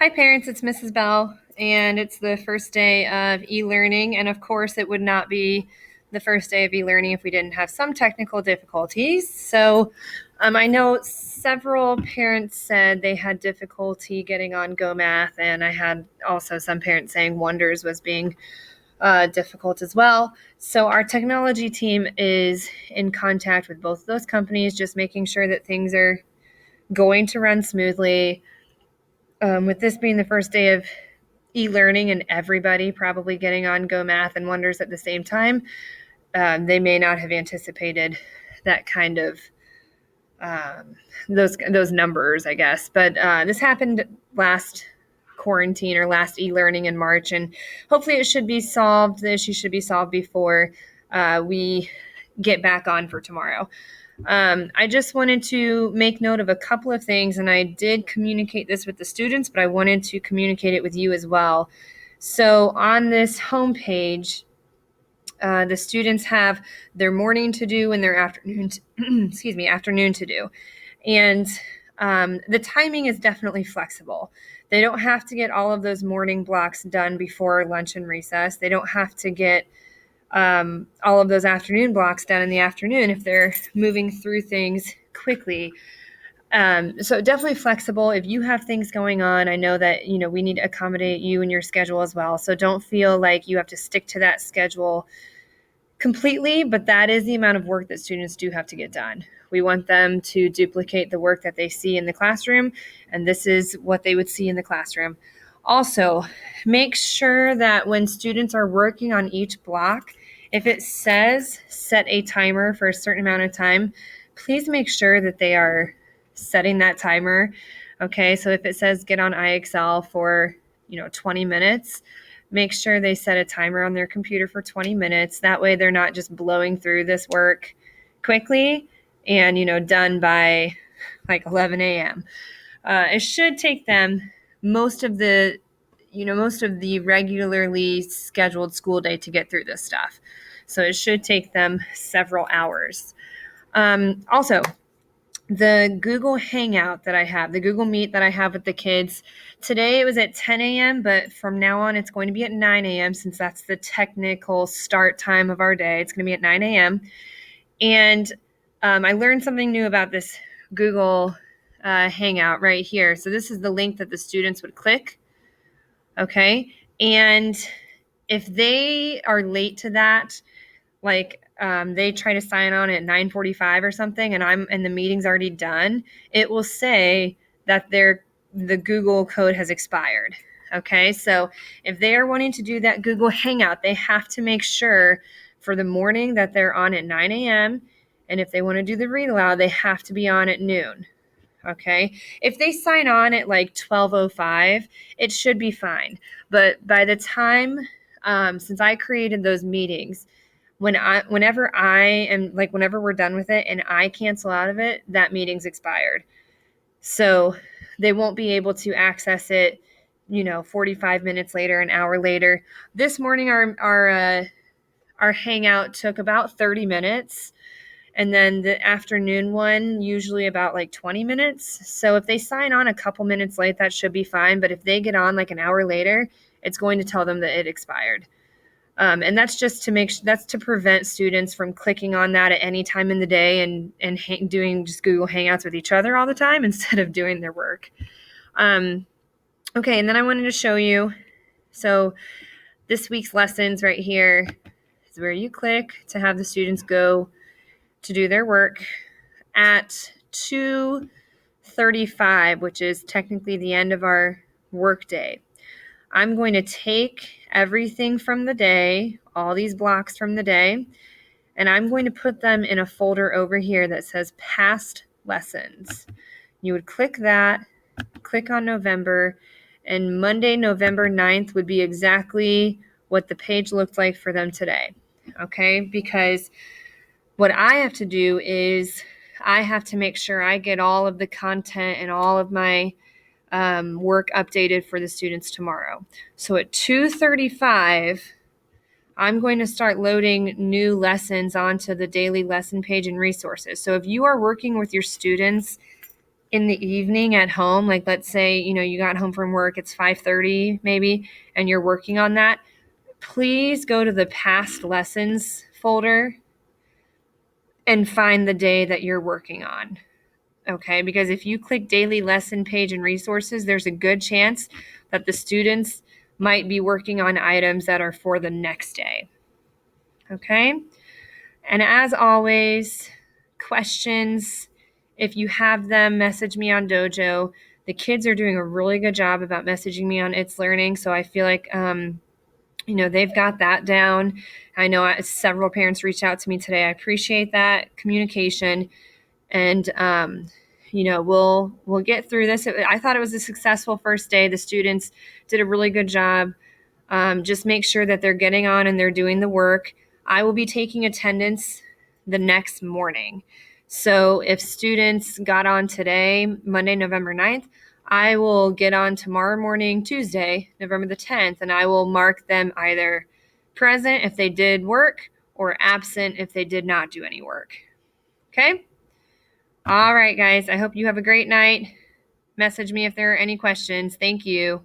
Hi parents, it's Mrs. Bell, and it's the first day of e-learning, and of course it would not be the first day of e-learning if we didn't have some technical difficulties. So I know several parents said they had difficulty getting on Go Math, and I had also some parents saying Wonders was being difficult as well. So our technology team is in contact with both of those companies, just making sure that things are going to run smoothly. With this being the first day of e-learning and everybody probably getting on Go Math and Wonders at the same time, they may not have anticipated that kind of those numbers, I guess. But this happened last quarantine or last e-learning in March, and hopefully it should be solved. The issue should be solved before we get back on for tomorrow. I just wanted to make note of a couple of things, and I did communicate this with the students, but I wanted to communicate it with you as well. So on this homepage, the students have their morning to do and their afternoon, afternoon to do. And the timing is definitely flexible. They don't have to get all of those morning blocks done before lunch and recess. They don't have to get all of those afternoon blocks done in the afternoon if they're moving through things quickly. So definitely flexible. If you have things going on, I know that, we need to accommodate you and your schedule as well. So don't feel like you have to stick to that schedule completely, but that is the amount of work that students do have to get done. We want them to duplicate the work that they see in the classroom, and this is what they would see in the classroom. Also, make sure that when students are working on each block, if it says set a timer for a certain amount of time, please make sure that they are setting that timer. Okay, so if it says get on IXL for 20 minutes, make sure they set a timer on their computer for 20 minutes. That way they're not just blowing through this work quickly and done by like 11 a.m. It should take them most of the regularly scheduled school day to get through this stuff. So it should take them several hours. Also, the Google Hangout that I have, the Google Meet that I have with the kids, today it was at 10 a.m., but from now on it's going to be at 9 a.m. since that's the technical start time of our day. It's going to be at 9 a.m. And I learned something new about this Google Hangout right here. So this is the link that the students would click. Okay. And if they are late to that, like they try to sign on at 9:45 or something, and the meeting's already done, it will say that the Google code has expired. Okay, so if they are wanting to do that Google Hangout, they have to make sure for the morning that they're on at 9 a.m. And if they want to do the read aloud, they have to be on at noon. Okay, if they sign on at like 12:05, it should be fine. But by the time, since I created those meetings, whenever we're done with it and I cancel out of it, that meeting's expired. So they won't be able to access it, 45 minutes later, an hour later. This morning, our hangout took about 30 minutes. And then the afternoon one, usually about like 20 minutes. So if they sign on a couple minutes late, that should be fine. But if they get on like an hour later, it's going to tell them that it expired. And that's just that's to prevent students from clicking on that at any time in the day and doing just Google Hangouts with each other all the time instead of doing their work. Okay, and then I wanted to show you. So this week's lessons right here is where you click to have the students go to do their work at 2:35, which is technically the end of our work day. I'm going to take everything from the day, all these blocks from the day, and I'm going to put them in a folder over here that says past lessons. You would click that, click on November, and Monday, November 9th would be exactly what the page looked like for them today. Okay, because what I have to do is I have to make sure I get all of the content and all of my work updated for the students tomorrow. So at 2:35, I'm going to start loading new lessons onto the daily lesson page and resources. So if you are working with your students in the evening at home, like let's say, you got home from work, it's 5:30 maybe, and you're working on that, please go to the past lessons folder and find the day that you're working on. Okay, because if you click daily lesson page and resources, there's a good chance that the students might be working on items that are for the next day. Okay, and as always, questions, if you have them, message me on Dojo. The kids are doing a really good job about messaging me on It's Learning, so I feel like they've got that down. I know several parents reached out to me today. I appreciate that communication. And we'll get through this. I thought it was a successful first day. The students did a really good job. Just make sure that they're getting on and they're doing the work. I will be taking attendance the next morning. So if students got on today, Monday, November 9th, I will get on tomorrow morning, Tuesday, November the 10th, and I will mark them either present if they did work or absent if they did not do any work. Okay? All right, guys. I hope you have a great night. Message me if there are any questions. Thank you.